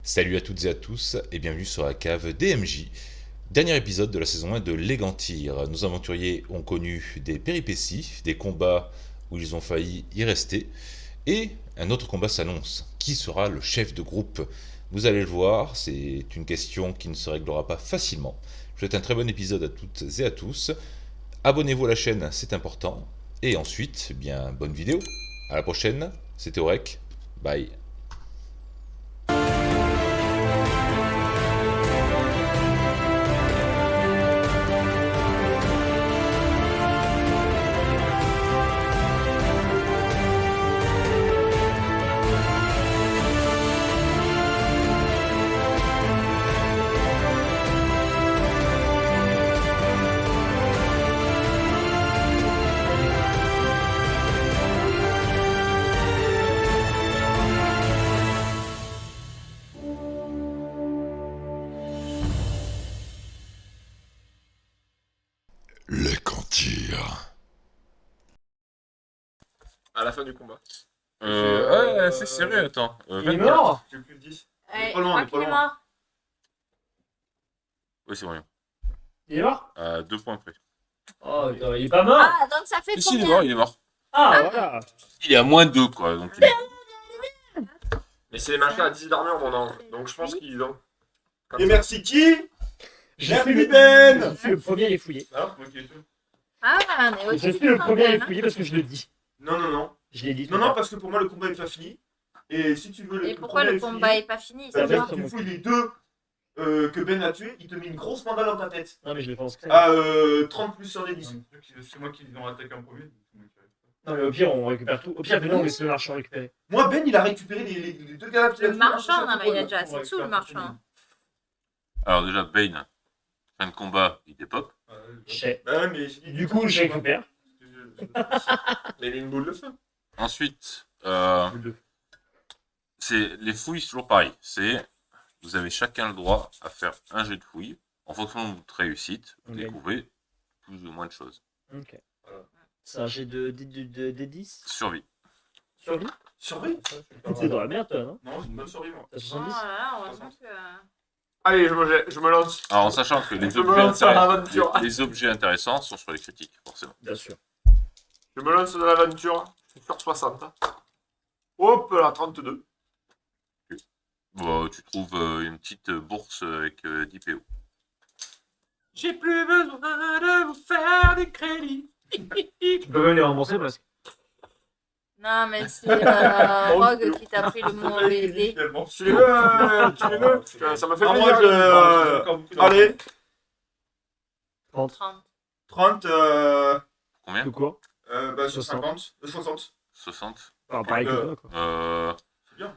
Salut à toutes et à tous et bienvenue sur la cave DMJ. Dernier épisode de la saison 1 de Légantir. Nos aventuriers ont connu des péripéties, des combats où ils ont failli y rester, et un autre combat s'annonce. Qui sera le chef de groupe? Vous allez le voir, c'est une question qui ne se réglera pas facilement. Je vous souhaite un très bon épisode à toutes et à tous. Abonnez-vous à la chaîne, c'est important. Et ensuite, eh bien, bonne vidéo. À la prochaine, c'était Orek. Bye. Légantir. À la fin du combat. Ouais, c'est sérieux, attends. Il est 24. mort. J'ai plus de 10. Ouais, pas loin, je il est crois pas qu'il est loin. mort. Oui, c'est moyen. Il est mort. À 2 points près. Oh, attends, il est pas mort. Ah, donc ça fait Et si, il est combien? mort, il est mort. Ah, voilà. Il est à moins 2, quoi. Donc, Mais c'est les machins à 10 d'armure, mon ange. Donc je pense qu'ils ont. Comme Et ça. merci qui? J'ai Merci fait le- Ben. Je suis le premier à les fouiller. Alors, moi qui ai fait. Ah, on est aussi Je suis le premier à les hein. fouiller parce que je le dis. Non, non, non. Je l'ai dit. Non, non, parce que pour moi, le combat est pas fini. Et si tu veux Et pourquoi le combat est pas fini? ça C'est veut dire quoi que tu fouilles les deux que Ben a tués, il te met une grosse mandale dans ta tête. Non, mais je le pense que À 30 plus sur les 10. C'est moi qui l'ont attaqué en premier. Non, mais au pire, on récupère tout. Au pire, venons, on laisse le marchand récupérer. Moi, Ben, il a récupéré les deux cadavres qu'il a Le tués. marchand, non, mais il a déjà assez de sous, le marchand. alors, déjà, Bane, fin de combat, il dépop. Je sais. Bah ouais, mais j'ai dit- Du coup, je récupère. Mais il a une boule de feu. Ensuite, Le- c'est les fouilles, c'est toujours pareil. Vous avez chacun le droit à faire un jet de fouille. En fonction de votre réussite, vous Ok. découvrez plus ou moins de choses. Ok. C'est un jet de D10 Survie. Survie. Survie. T'es dans la merde, toi, non Non, c'est une bonne survie, moi. T'as Oh 70 là là, heureusement que. Allez, je me lance. Alors, en sachant que Je me lance dans l'aventure. les objets intéressants sont sur les critiques, forcément. Bien sûr. Je me lance dans l'aventure. Je suis sur 60. Hop là, 32. Bon, tu trouves une petite bourse avec 10 PO. J'ai plus besoin de vous faire des crédits. Tu peux même les rembourser parce que. Non, mais c'est Rogue qui t'a pris le mot bébé. Finalement. Tu les veux, tu les veux. Ça m'a fait Ah, plaisir. moi, allez, 30. 30. 30, Combien De quoi bah, sur 60. 50, 60. 60. Enfin, pareil que toi, quoi. C'est bien.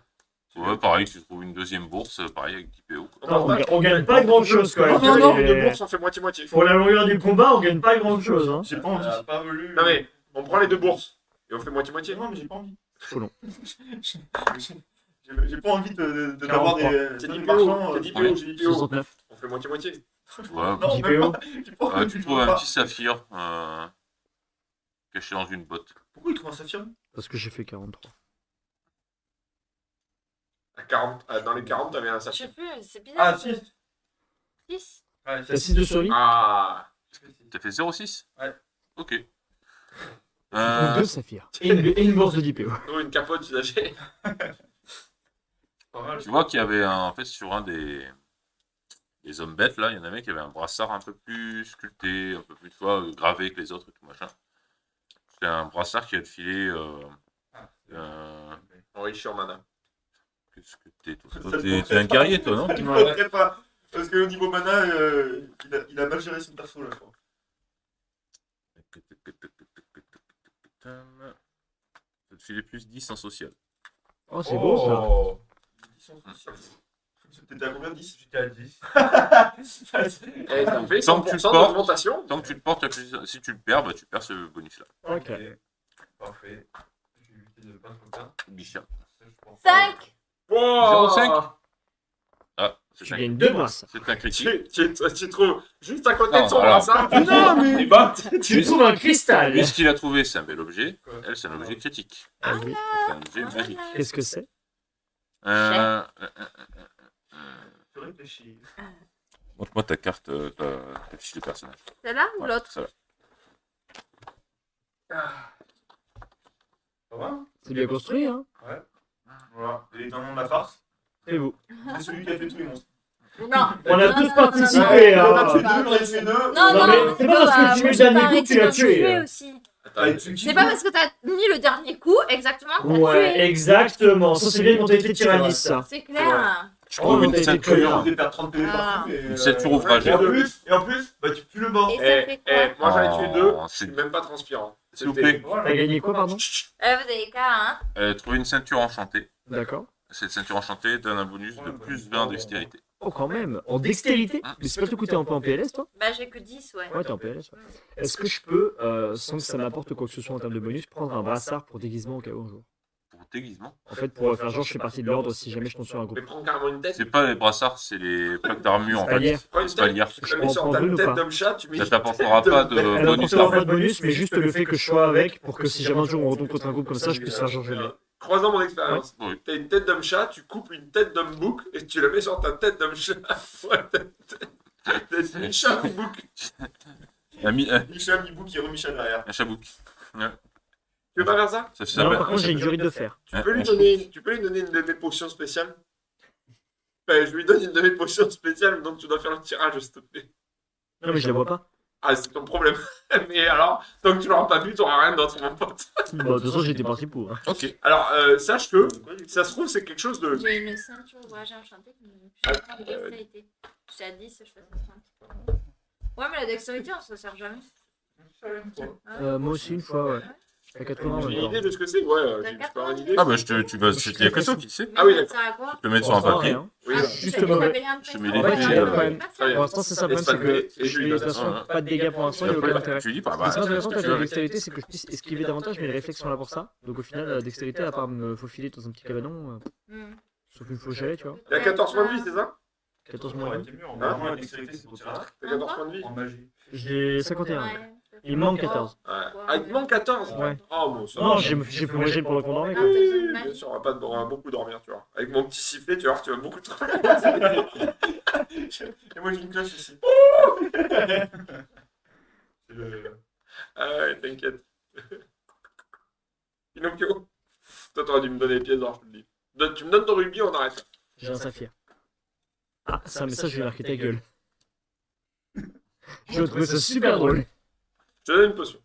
Ouais, pareil, tu trouves une deuxième bourse, pareil, avec 10 PO. Non, on gagne pas grand chose quand même. Non, non, Et- une bourse, on fait moitié-moitié. Pour la longueur du combat, on gagne pas grand chose. Hein. J'ai pas envie. pas voulu. Non, mais on prend les deux bourses et on fait moitié-moitié. Non, mais j'ai pas envie. Trop long. J'ai pas envie d'avoir 43. des C'est 10 marchands. PO, c'est 10 PO, j'ai 10 PO. 69. On fait moitié-moitié. Ouais, Non, 10 même PO. pas. J'ai pas envie, tu je trouves veux un pas. petit saphir caché dans une botte. Pourquoi il trouve un saphir? Parce que j'ai fait 43. À 40, dans les 40, t'avais un Je sais sachet. plus, c'est bizarre. Ah, si. 6. Ouais, T'as 6 de survie Ah. T'as fait 0,6 Ouais. Ok. Donc 2 saphirs. Et une bourse de 10 PO. Oh, une capote usagée. Pas mal. Tu vois qu'il y avait en fait sur un des hommes bêtes là, il y en avait qui avait un brassard un peu plus sculpté, un peu plus tu vois, gravé que les autres et tout machin. C'est un brassard qui a filé Enrichir mana. qu'est-ce que t'es toi t'es un guerrier toi non? Il faudrait pas. Parce qu'au niveau mana, il a mal géré son perso là, je crois. Ça te filait plus 10 en social. Oh, c'est beau ça. Oh. T'étais à combien? 10? J'étais à 10. Et ça me fait Tant que tu le 100% portes. d'augmentation. Tant que tu le portes, si tu le perds, bah, tu perds ce bonus là. Ok. Parfait. J'ai évité de pas trop tard. Bichia. 5. Wow. 0,5. Ah, Tu c'est un, gagnes 2 brasses. c'est un critique. Tu trouves juste à côté Non, de son alors. brassard. Non, mais- Et bah, Tu trouves un cristal. Lui, ce qu'il a trouvé, c'est un bel objet. Quoi Elle, c'est un objet critique. Ah oui. C'est un objet magique. Qu'est-ce que c'est Euh, Je réfléchis. Montre-moi ta carte, ta fiche de personnage. Celle-là ou Ouais, l'autre? ça va. Ça va? C'est bien construit, hein. Voilà. Et dans le nom de la farce, Et vous? c'est celui qui a fait tous les monstres. Non. On a Non, tous non, participé, non, On non, a hein. tué non, deux, on a tué deux. Non, Non, non, mais non, c'est pas parce que tu moi, mets le j'ai dernier pas coup que tu l'as arrêté d'en tué. tuer aussi. C'est pas parce que t'as mis le dernier coup exactement que t'as Ouais, tué. exactement. Ça, c'est bien une mentalité de tyranniste, ça. C'est clair. Je trouve Oh, une t'as été Tu ceinture. peux perdre 30 PV Ah. partout. mais, Une ceinture ouvragée. Et en plus, bah, tu pues le banc. Et ça fait quoi? Moi j'en ai tué deux, Oh, je c'est- suis même pas transpirant. S'il vous plaît, T'as gagné quoi, pardon? Vous avez qu'à, hein. trouvez une ceinture enchantée. D'accord. Cette ceinture enchantée donne un bonus de plus 20 dextérité. Oh, quand même. En dextérité? Mais c'est pas tout coûté un peu en PLS, toi? Bah, j'ai que 10, ouais. Ouais, t'es en PLS. Ouais. Est-ce que je peux, sans que ça m'apporte quoi que ce soit en termes de bonus, prendre un brassard pour déguisement au cas où un jour? Pour déguisement. En fait, pour faire genre, je fais partie de l'ordre si jamais je tombe sur un Mais groupe. prends carrément une tête. C'est pas les brassards, c'est les plaques d'armure en fait. Spalière. Prends une Spalière. tête, tu la mets Je sur prends ta une ou tête pas d'homme chat, tu mets. Ça t'apportera pas de Elle bonus n'apportera là. pas de bonus, mais juste le fait que je sois avec pour que si jamais un jour on retombe contre un groupe comme ça, je puisse faire genre je l'ai. Croisant mon expérience. Oui. T'as une tête d'homme chat, tu coupes une tête d'homme bouc et tu la mets sur ta tête d'homme chat. Ouais, t'as Micha mi-bouc. Micha mi-bouc et Micha derrière. Un chabouk. Tu veux pas faire ça? Ça fait ça. Non, ouais. par contre, j'ai une durite de fer. Tu peux lui donner une de mes potions spéciales? Je lui donne une de mes potions spéciales, donc tu dois faire le tirage, s'il te plaît. Non, mais je la vois pas. Ah, c'est ton problème. Mais alors, tant que tu l'auras pas vu, t'auras rien d'autre, mon pote. Bah, de toute façon, j'étais parti pour. Hein. Ok. Alors, sache que, ça se trouve, c'est quelque chose de... J'ai une ceinture ouvragée enchantée qui me fait de dextérité. J'étais à 10, je fais ça. Ouais, mais la dextérité, on s'en sert jamais. Moi aussi, une fois, ouais. À 80 J'ai une maintenant. idée de ce que c'est? Ouais, j'ai pas une idée. Ah bah tu vas. C'est quelque chose qui sait. Ah oui, ça d'accord. sert à quoi? Tu peux mettre sur un Pour l'instant, papier. rien. Oui, Ah, d'accord. Juste t'as mauvais. appelé un Je mets prénom. les En fait, il y a le problème. Très bien. Pour l'instant, c'est ça le problème, c'est que Et je je lui fais de donne. toute façon Ouais. pas de dégâts pour l'instant, il Et n'y a aucun après, intérêt. tu lui dis, bah, Ce qui serait intéressant tu avec fais la avec. dextérité, c'est que je puisse esquiver davantage, mais les réflexes sont là pour ça. Donc au final, la dextérité, à part me faufiler dans un petit cabanon, sauf une fois au chalet, tu vois. Il y a 14 points de vie, c'est ça? 14 mois. Normalement, la dextérité, c'est pour tirer T'as 14 points de vie? en magie. J'ai 51. Ouais. Il me manque 14. Ouais. Ah, il te manque 14? Ouais. Oh, bon, ça Non, va. j'ai pu manger pendant qu'on dormait. Ah, quoi. t'as besoin de Bien magie. sûr, on va beaucoup dormir, tu vois. Avec mon petit sifflet, tu vois, tu vas beaucoup travailler. Et moi, j'ai une cloche ici. C'est le- Ah ouais, t'inquiète. Pinocchio, toi, t'aurais dû me donner les pièces d'or, je te le dis. Tu me donnes ton rubis, on arrête. J'ai un saphir. Ah, c'est un message, je vais marquer ta gueule. Je trouve ça super drôle. Je te donne une potion.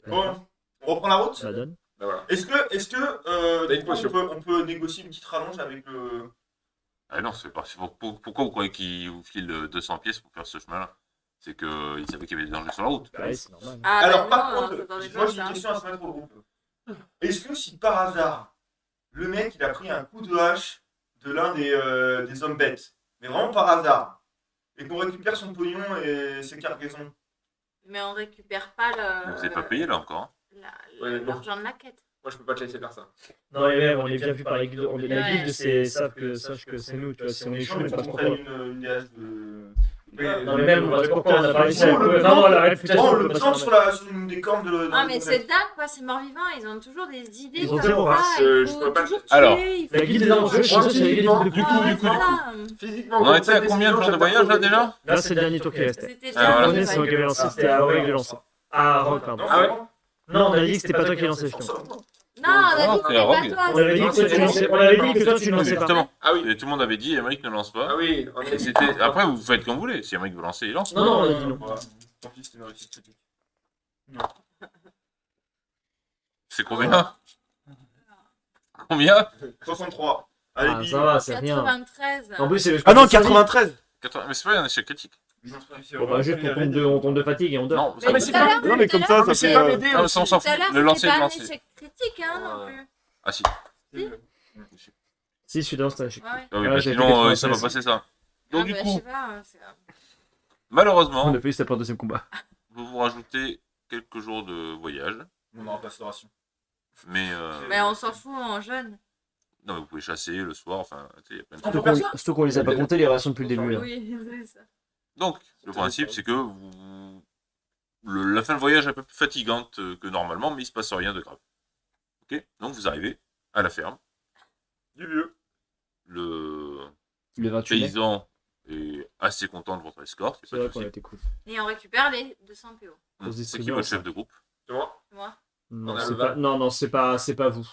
Bon, on reprend la route. Ça la donne. Ben voilà. Est-ce que T'as une potion. on peut négocier une petite rallonge avec le... Ah non, c'est parti. Pourquoi vous croyez qu'il vous file 200 pièces pour faire ce chemin-là? C'est qu'ils savaient qu'il y avait des dangers sur la route. Ouais, c'est normal. Ah, Alors, bah par non, contre, t'attendais moi pas j'ai une ça. question à se mettre au groupe. Est-ce que si par hasard, le mec il a pris un coup de hache de l'un des hommes bêtes, mais vraiment par hasard, et qu'on récupère son pognon et ses cargaisons, Mais on récupère pas Vous n'avez pas payé là encore. Hein. Ouais, non. l'argent de la quête. Moi, je peux pas te laisser faire ça. Non, mais même, on est bien vu par la guilde. La Ouais. guilde, sache que c'est nous, tu vois. Si on est chaud, mais on faut passe qu'on pourquoi. prenne une déesse de... Non, mais même, pourquoi on a pas réussi à. Oh, le Vraiment, la réputation. Oh, on peut le pas se plan permettre. sur une des cornes de... Ah, mais c'est dingue, quoi, ces morts-vivants, ils ont toujours des idées. Ils ont comme zéro ça, race, il je faut pourrais pas- toujours Alors, tuer, il faut La guilde des toujours- dangereux, je sais pas si c'est la guilde des plus Ah, cool. voilà. Physiquement, On en était à combien de jours de voyage là déjà? Là, c'est le dernier tour qui restait. C'était Ah, voilà. Le premier, c'est moi qui avais lancé. C'était à Aurélien qui l'a lancé. Ah, Rogue, pardon. Ah ouais? Non, on avait dit que c'était pas toi qui lançais, justement. Non, on a dit Non, que c'est c'était Rogue. pas toi. On avait dit que toi, tu lançais. On avait dit que toi, tu lançais pas. Justement. Ah oui. Et tout le monde avait dit, Émeric ne lance Ah pas. oui. Et c'était... Après, vous faites comme vous voulez. Si Émeric veut lancer, il lance. Non, non, on a dit non. Voilà. Tant pis, c'était une réussite critique. C'est combien? Combien? 63. Allez, Ah, bim. ça va, c'est rien. 93. En plus, c'est le. Ah non, 93. 80... Mais c'est pas un échec critique. Bon, bah, juste on tombe de fatigue et on dort. Non, Mais ça tout à l'heure, Non, mais comme ça, ça c'est fait... pas m'aider. non, mais ça, on s'en tout à fout. l'heure, Le lancer, c'était le pas un lancer. échec critique, hein, non plus. Ah si. Si, celui-là, c'était un chic. Ouais. Ah oui, Ah, bah, j'ai sinon, fait ça va 93. passer ça. Donc Ah, du bah, je coup, sais pas, hein, c'est- malheureusement, On a failli, c'était pas le deuxième combat. vous vous rajoutez quelques jours de voyage. On aura pas de ration. Mais, Mais on s'en fout en jeune. non, mais vous pouvez chasser le soir, enfin, tu sais, il y a plein de On trucs. peut faire ça. Surtout qu'on les a pas comptés, les rations depuis le début. Là. Oui, c'est ça. Donc, le principe, c'est que la fin de voyage est un peu plus fatigante que normalement, mais il se passe rien de grave. Ok. Donc, vous arrivez à la ferme. Du vieux. Le 28 mai. Paysan est assez content de votre escorte, C'est c'est pas vrai de qu'on a souci. été cool. Et on récupère les 200 PO. On se C'est distribue qui votre ensemble. chef de groupe? C'est moi. Moi. Non, On a c'est le pas... Val. non, c'est pas vous. Ça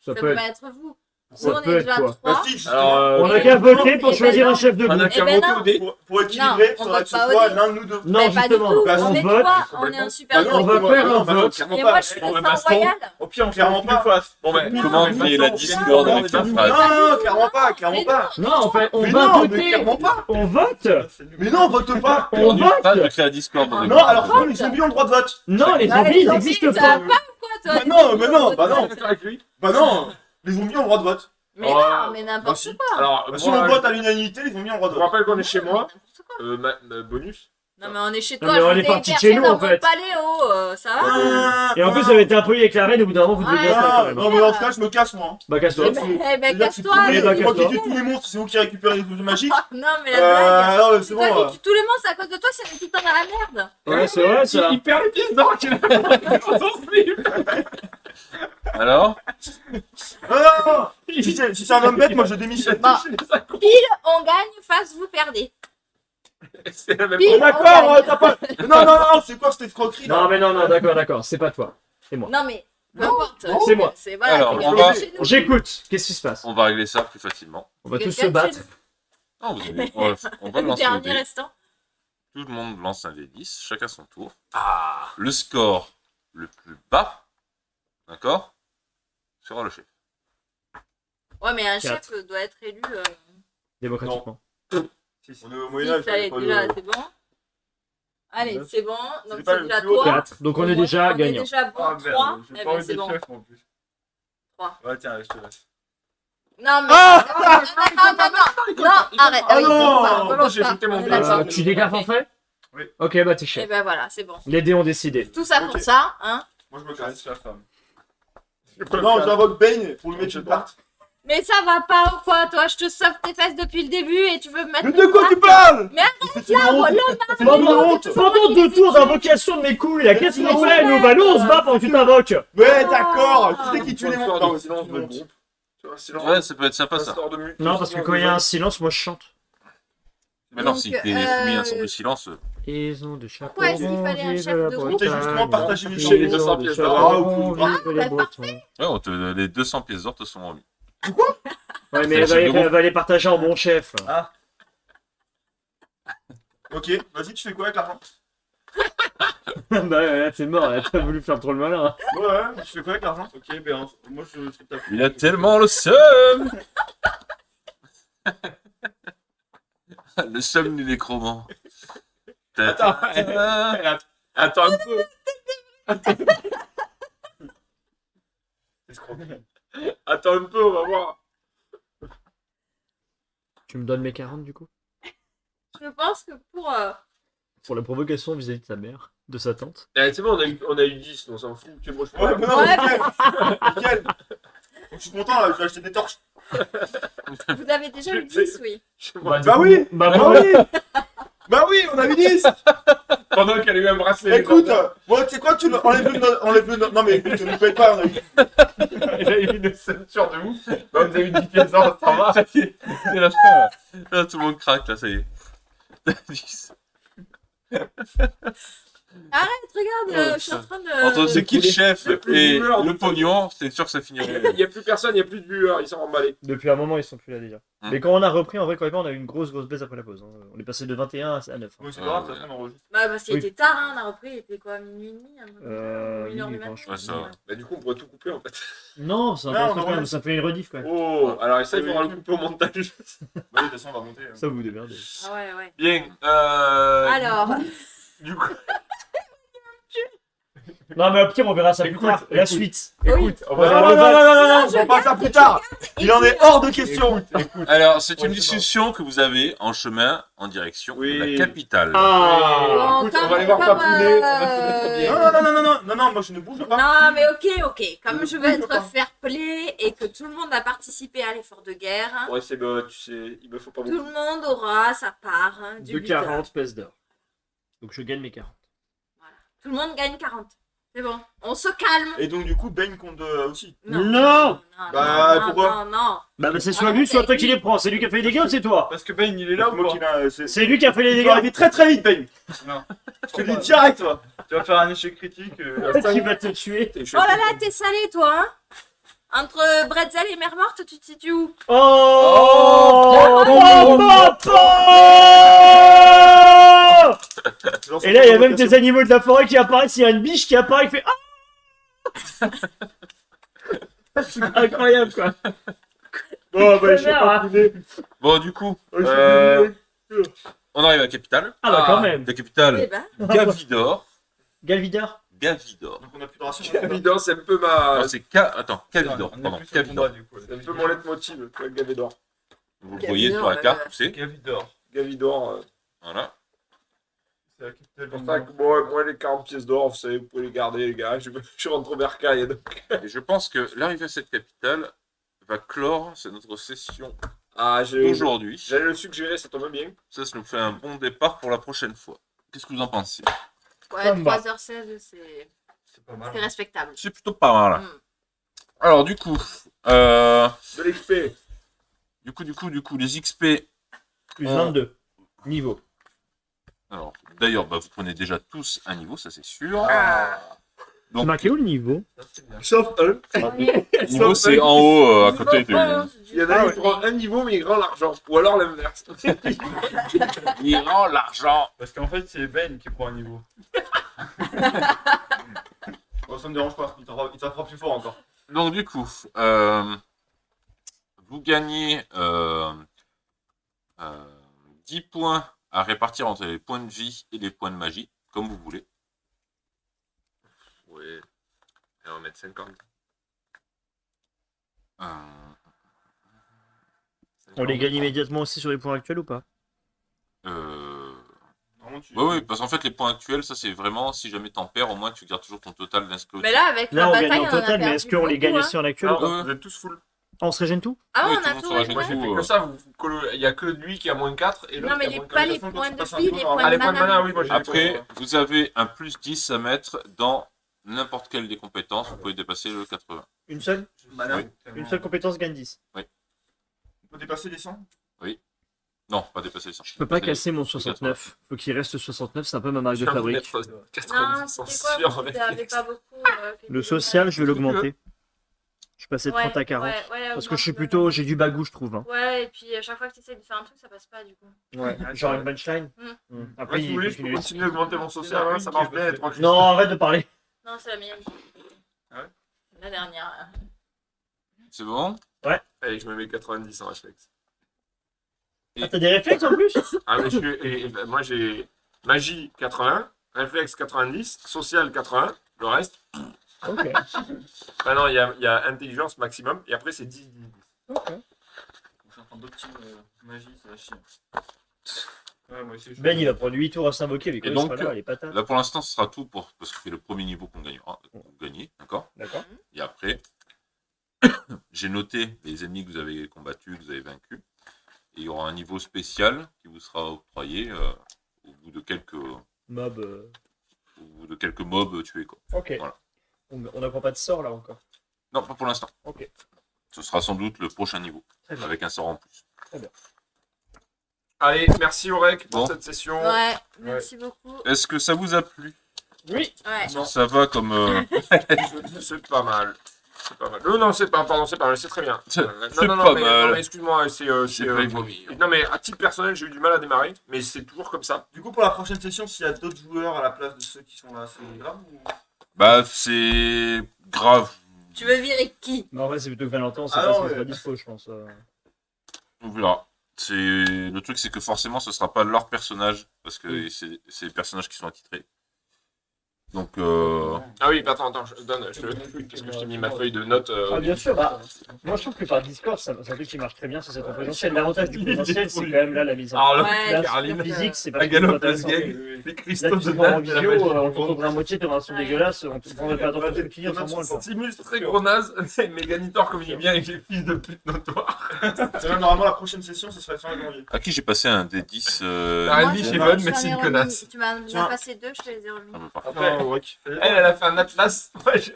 Ça peut peut être... pas être vous. Ça Nous, on peut est être déjà quoi 3. Bah, si, justement, Alors, On a Et- qu'à voter pour et choisir ben un chef de on a groupe. qu'à ben voter non. au dé. pour équilibrer, il on faudrait vote que ce pas au soit dé. l'un de nous deux. Non, Mais pas du justement. tout. Bah, On on est vote. 3. On est un super Bah On groupe. va faire un bah non, vote. clairement Et pas. moi, je suis On est restée en baston. royal. Au pire, on fait Clairement un plus pas. face. Bon, ben, Comment créer la discorde avec la Non, phrase? clairement pas, clairement Mais pas. Non, enfin, on Mais va non, mais voter. clairement pas. On vote. Mais non, on vote pas. On Du phrase de vote. créer la discorde. dans les Non, groupes. alors non, les zombies ont le droit de vote. Non, les Bah, zombies, les ils zombies, n'existent ça pas. va pas ou quoi, toi? Bah non, mais non, bah non. D'accord avec lui. Bah non, les zombies ont le droit de vote. Mais Oh, non, mais Bah n'importe si. quoi. Alors, Bah, si on moi, vote à l'unanimité, les zombies ont le droit de je me vote. rappelle qu'on est chez Non, moi. mais n'importe quoi. Bonus. Non, mais on est chez Non, toi. mais on je est t'ai parti de hébergé chez nous, dans en mon fait. paléo, ça va? Et en plus, ça avait été impoli avec la reine, au bout d'un moment, vous devez Ouais. bien ça quand même. Non, mais en tout cas, je me casse, moi. Bah, casse-toi. Eh ben, C'est-à-dire que casse-toi. tous les- bah, Moi qui casse-toi. tue tous les monstres, c'est vous qui récupérez les objets magiques. Non, mais la blague. Non, mais c'est C'est bon. toi qui tue tous les monstres, c'est à cause de toi, c'est tout le temps dans la merde. Ouais, c'est vrai, ça. Il perd les pièces d'or qu'il a dans son slip. Alors? Non, non, non. Si c'est un homme bête, moi je démissionne. Bon. Pile, on gagne, face, vous perdez. C'est la même Pile, Oh, d'accord, t'as pas. Non, non, non, c'est quoi cette escroquerie là? Non, mais non, d'accord, c'est pas toi. C'est moi. Non, mais peu importe. c'est moi. C'est voilà, Alors, c'est on quelqu'un va- de chez nous. J'écoute. Qu'est-ce qui se passe? On va régler ça plus facilement. On va tous Quelqu'un se de battre. chez nous. Non, on va Le lancer le dernier dé. restant. Tout le monde lance un D10, chacun son tour. Le score le plus bas, d'accord, sera le chef. Ouais, mais un Quatre. chef doit être élu. Démocratiquement. On est au Si, Moyen-Âge. ça y est, pas déjà, de- c'est bon. Allez, Neuf. c'est bon. Donc C'est pas c'est le déjà plus haut. 3. 4. Donc on est déjà gagnant. On est déjà bon. Ah 3. merde, Eh j'ai pas ben, envie c'est d'être bon. chef en plus. 3. Ouais, tiens, je te laisse. Non, mais. Ah Non, arrête. Ah Oui, non, bon, bah, non, bon, j'ai bah, jeté mon on est dé. d'accord. Tu dégages en fait? Oui. Ok, bah t'es Et chef. ben voilà, c'est bon. Les dés ont décidé. Tout ça Ok. pour ça, hein. Moi je me casse. la femme. Non, j'invoque Bane pour lui mettre une tarte. Mais ça va pas ou quoi, toi? Je te sauve tes fesses depuis le début et tu veux me mettre. Mais de une quoi tarte tu parles? Mais C'est une honte. C'est une honte. Pendant 2 tours d'invocation de mes couilles, là, qu'est-ce qu'on fait? Nous, bah nous, on se bat pendant que tu t'invoques. Ouais, d'accord. Tu sais qui tue les monstres? Non, mais c'est silence une de honte. groupe. Tu vois, silence. Ouais, ça peut être sympa ça. Sort de mu- Non, parce que quand il y a un silence, moi je chante. Mais non, Donc, si t'es mis un sort de silence, Ils ont des chapeaux. Pourquoi est-ce qu'il fallait un chef de groupe? T'as justement partagé les Ils choses. les ont 200 des pièces chapeaux, d'or. vive les bah, Bretons. ouais, les 200 pièces d'or te sont remis. Ouais, mais C'est le chef de elle va les partager en bon chef. Ok, vas-y, tu fais quoi avec l'argent? Bah ouais, c'est mort, là, t'as voulu faire trop le malin. Ouais, tu fais quoi avec l'argent? Ok, ben moi je tape. Il a tellement le seum. Le seum du nécromant. Attends, attends un peu. Attends un peu, on va voir. Tu me donnes mes 40 du coup? Je pense que Pour la provocation vis-à-vis de sa mère, de sa tante. Eh, c'est bon, on a eu 10, on s'en fout. Tu sais, moi, je Ouais, prends- mais non, Ouais. nickel. Je suis content là, je vais acheter des torches. vous avez déjà eu 10, oui. Bah oui. Bah Bah oui. Bah oui, on a eu 10. Pendant qu'elle a eu un bracelet. Écoute, moi tu sais quoi, tu enlève le. Non mais écoute, ne paye pas, on a eu. Elle a eu une ceinture de ouf. Bah, vous avez eu 10 pièces d'or, ça va. C'est la fin là. Là, tout le monde craque là, ça y est. Arrête, regarde, je suis en train de. Entre ce qui est le chef Il y a plus de et joueurs. le pognon, c'est sûr que ça finirait. Il n'y a plus personne, il n'y a plus de bueurs, ils sont emballés. Depuis un moment, ils sont plus là déjà. Mais quand on a repris, en vrai, quand même, on a eu une grosse baisse après la pause. hein. On est passé de 21 à 9. hein. Oui, c'est grave, ça on enregistre. Bah, parce qu'il Oui. était tard, hein, on a repris, il était quoi, minuit et demi? Une heure du minuit, matin. franchement. Ouais, ça va. Bah, du coup, on pourrait tout couper en fait. Non, c'est Non, intéressant non, quand même, ouais. ça fait une rediff quand même. Oh, alors ça, il Oui. faudra le couper au montage. Bah oui, de toute façon, on va monter. Ça vous démerdez. Ah ouais, ouais. Bien. Alors, Du coup, Non, mais au pire, on verra ça plus Écoute, tard. La écoute. suite. écoute, on Non, va non, non, non, non, on va pas faire plus tard. Il en est hors de question. Alors, c'est une Ouais, discussion que vous avez en chemin en direction de Oui. la capitale. Ah bon, écoute, on comme- va aller voir comme, Papounet, on va se mettre bien. Non, non, non, non, non, non, non, moi je ne bouge pas. Non, mais ok. Comme je veux bouge pas. être fair play et que tout le monde a participé à l'effort de guerre, Ouais, c'est bon, tu sais, il me faut pas tout beaucoup. le monde aura sa part du De butin. 40 pièces d'or. Donc je gagne mes 40. Tout le monde gagne 40. C'est bon, on se calme. Et donc, du coup, Bane compte aussi. Non. Bah, pourquoi non. Bah, c'est soit lui, soit toi qui les prends. C'est lui qui a fait les dégâts ou c'est toi? Parce que Bane, il est là ou Moi pas qui l'a. C'est C'est lui qui a fait les Il peut dégâts. arriver très très vite, Bane. Non. Je te le dis direct, toi. Tu vas faire un échec critique. Qui va te tuer? Oh là là, t'es salé, toi, hein. Entre Bretzel et Mère Morte, tu te situes où? Oh, Et là, il y a même des animaux de la forêt qui apparaissent. Il y a une biche qui apparaît qui fait ah. C'est incroyable, quoi. Bon, bah, je sais pas. Bon, du coup, Je suis on arrive à la capitale. Ah bah quand même. La capitale, Eh ben, Gavidor. Galvidor. Gavidor. Donc, on a plus de ration. Évidemment, c'est un peu ma. Non, c'est Attends, Gavidor. Pardon, Gavidor. C'est un peu mon leitmotiv, tu vois, Gavidor. Vous le voyez sur la carte, où c'est. Gavidor. Gavidor. Voilà. C'est la capitale. Pour ça que moi, les 40 pièces d'or, vous savez, vous pouvez les garder, les gars. Je rentre au bercail. Donc... Et je pense que l'arrivée à cette capitale va clore notre session Ah, d'aujourd'hui. j'allais le suggérer, ça tombe bien. Ça nous fait un bon départ pour la prochaine fois. Qu'est-ce que vous en pensez? ouais, Ça me va. 3h16, c'est C'est pas mal. respectable. C'est plutôt pas mal. Mm. Alors, du coup, De l'XP. du coup, les XP. Plus 22. Niveau. Alors, d'ailleurs, bah, vous prenez déjà tous un niveau, ça c'est sûr. C'est Donc, marqué où le niveau? Sauf un. le niveau c'est en haut, à côté de. Il y en a qui prend un niveau, mais il rend l'argent. Ou alors l'inverse. Il rend l'argent. Parce qu'en fait, c'est Ben qui prend un niveau. Bon, ça me dérange pas. Il t'attrape plus fort encore. Donc, du coup, vous gagnez 10 points à répartir entre les points de vie et les points de magie, comme vous voulez. Ouais. Et on va mettre 50. Euh, On les gagne immédiatement aussi sur les points actuels ou pas? Vraiment, tu. Oui, parce qu'en fait, les points actuels, ça c'est vraiment si jamais t'en perds, au moins tu gardes toujours ton total d'inscrits. Mais là, avec Là, la on bataille, gagne on en a total, mais perdu est-ce qu'on les gagne beaucoup, aussi en actuel ou Non, pas? vous êtes tous full. On se régène tout? Ah ouais, Oui, on tout a le monde tout. sera ouais. gêné. Moi, j'ai coup, fait que ça. Il y a que lui qui a moins 4 et l'autre Non, mais qui a moins pas 4. les Quand points tu de passes un vie, tour, les genre, points Ah, de les points de mana, mana. oui, moi j'ai Après, vous avez un plus 10 à mettre dans n'importe quelle des compétences, vous pouvez dépasser le 80. Une seule? Mana. Oui. Une seule compétence gagne 10. On peut dépasser les 100. Non, pas dépasser ça. Je peux pas casser mon 69. Faut qu'il reste 69, c'est un peu ma marque de fabrique. Non, c'était quoi? T'avais pas beaucoup. Le social, je vais l'augmenter. Je suis passé de 30 à 40. Parce que je suis plutôt. J'ai du bagou, je trouve. Hein. Ouais, et puis à chaque fois que tu essaies de faire un truc, ça passe pas du coup. Ouais. Genre une punchline. Après, Si vous voulez, je peux continue. continuer d'augmenter mon social, hein, ça marche bien. Les 3 Non, arrête de parler. Non, c'est la mienne. Ah ouais La dernière. C'est bon? Allez, je me mets 90 en réflexe. Ah, t'as des réflexes en plus? Ah, mais moi j'ai magie 80, réflexe 90, social 80, le reste. Ok. Ah non, il y a intelligence maximum et après c'est 10. Ok. On fait d'autres teams magie, ça va chier. Ouais, moi aussi, je Ben, il va prendre 8 tours à s'invoquer avec Et eux, donc, c'est pas là, les patates. Là pour l'instant, ce sera tout parce que c'est le premier niveau qu'on gagnera. Vous gagnez, d'accord? D'accord. Et après, j'ai noté les ennemis que vous avez combattus, que vous avez vaincus. Et il y aura un niveau spécial qui vous sera octroyé au bout de quelques Mob. mobs tués. Quoi. Ok. Voilà. On n'apprend pas de sort là encore. Non, pas pour l'instant. Ok. Ce sera sans doute le prochain niveau, Très bien. avec un sort en plus. Allez, merci Aurek pour Bon. cette session. Ouais, merci beaucoup. Est-ce que ça vous a plu? Oui. Ouais. Non. Ça va comme... C'est pas mal. C'est pas mal. Non, c'est pas mal, c'est très bien. C'est non, pas mais, mal. non, mais excuse-moi, c'est. J'ai failli vomir. Non, mais à titre personnel, j'ai eu du mal à démarrer, mais c'est toujours comme ça. Du coup, pour la prochaine session, s'il y a d'autres joueurs à la place de ceux qui sont là, c'est grave ou... Bah, c'est grave. Tu veux virer qui? Mais en vrai, c'est plutôt que Valentin, on sait Ah pas non, ce qu'il mais- sera dispo, je pense. On verra. Le truc, c'est que forcément, ce sera pas leur personnage, parce que c'est les personnages qui sont attitrés. Donc, Ah oui, attends, je donne. Parce que je t'ai mis ma feuille de notes. Ah, bien sûr, bah, moi je trouve que par Discord, c'est un truc qui marche très bien sur cette en présentiel. L'avantage du présentiel, c'est quand même là la mise en Alors là, Ouais, place Caroline, physique, c'est pas la galope, la intéressant. gag, les Là, cristaux tu de te prends en date, vidéo, la magie. on t'entendra à moitié, t'auras un son Ouais. dégueulasse, on te prendrait pas attention à ce que tu dis en ce moment. quoi. Timus, très gros naze, Méganitor communique bien avec les fils de pute notoires. C'est vrai, normalement, la prochaine session, ce serait fin janvier. à qui j'ai passé un D10 Ah, Moi, Randy, je- c'est bonne, je mais t'en c'est ai une remis- connasse. Tu m'as Tiens. passé 2, je te les ai remis. Ah, bah, parfait. Après, elle a fait un atlas. Ouais, j'ai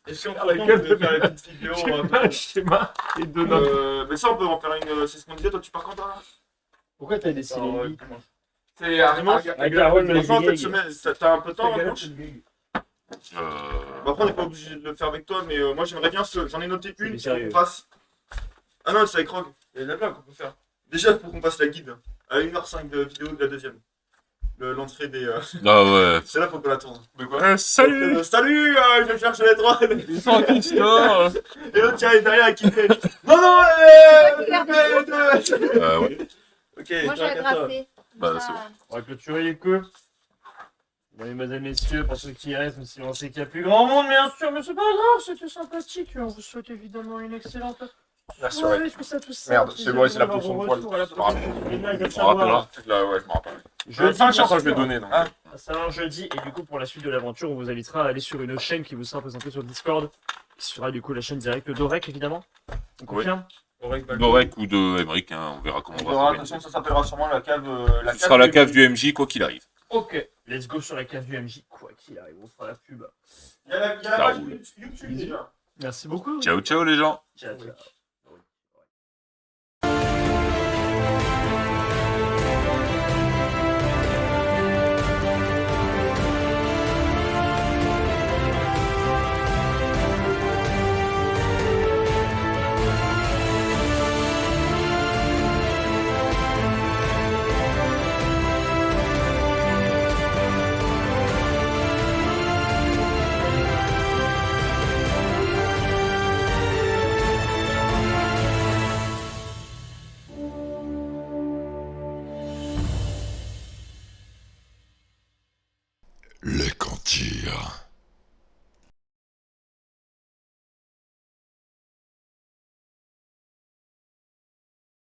Est-ce qu'on Ah, la peut gueule de faire la petite vidéo un schéma et deux notes. mais ça, on peut en faire une. C'est ce qu'on disait, toi, tu pars quand là Pourquoi t'as dessiné Alors, lui C'est Arnaud. Garonne, mais Franchement, les cette gags. semaine, t'as un peu de temps, hein, Euh, Bah, après, on n'est pas obligé de le faire avec toi, mais moi j'aimerais bien, j'en ai noté une Mais pour sérieux. qu'on passe. Ah non, c'est avec Rogue. Il y en a plein qu'on peut faire. Déjà pour qu'on passe la guide, à 1h05 de vidéo de la deuxième. L'entrée des. Ah ouais. C'est là, faut qu'on la tourne. De quoi Salut. Salut, je cherche les trois. Ils sont en Kickstarter. Et l'autre qui arrive derrière et qui fait. Non, non, C'est toi qui l'as Ouais. Ok, Moi, j'avais graffé. Bah, c'est bon. On va clôturer les coups. Bon, mesdames, messieurs, pour ceux qui restent, même si on sait qu'il n'y a plus grand monde, bien sûr, mais c'est pas grave, c'était sympathique. On vous souhaite évidemment une excellente. Merci, Ouais, ouais. je fais ça tout ça. Merde, c'est bon, c'est la potion de poil. Je me rappelle. On rappellera. Là, ouais, je me rappelle. Jeudi, Fin de chanson, bien je vais sûr. donner. Donc. Ah, ça va un jeudi, et du coup, pour la suite de l'aventure, on vous invitera à aller sur une chaîne qui vous sera présentée sur Discord, qui sera du coup la chaîne directe d'Orek, évidemment. On confirme Borek ou de Emmerich, hein, on verra comment on va De toute s'organiser. façon, ça s'appellera sûrement la cave. Ce sera la cave du MJ, quoi qu'il arrive. Ok, let's go sur la cave du MJ, quoi qu'il arrive, on fera la pub. Il y a la Ça page roule. YouTube déjà. Merci beaucoup. Ciao, ciao les gens. Ciao, ciao.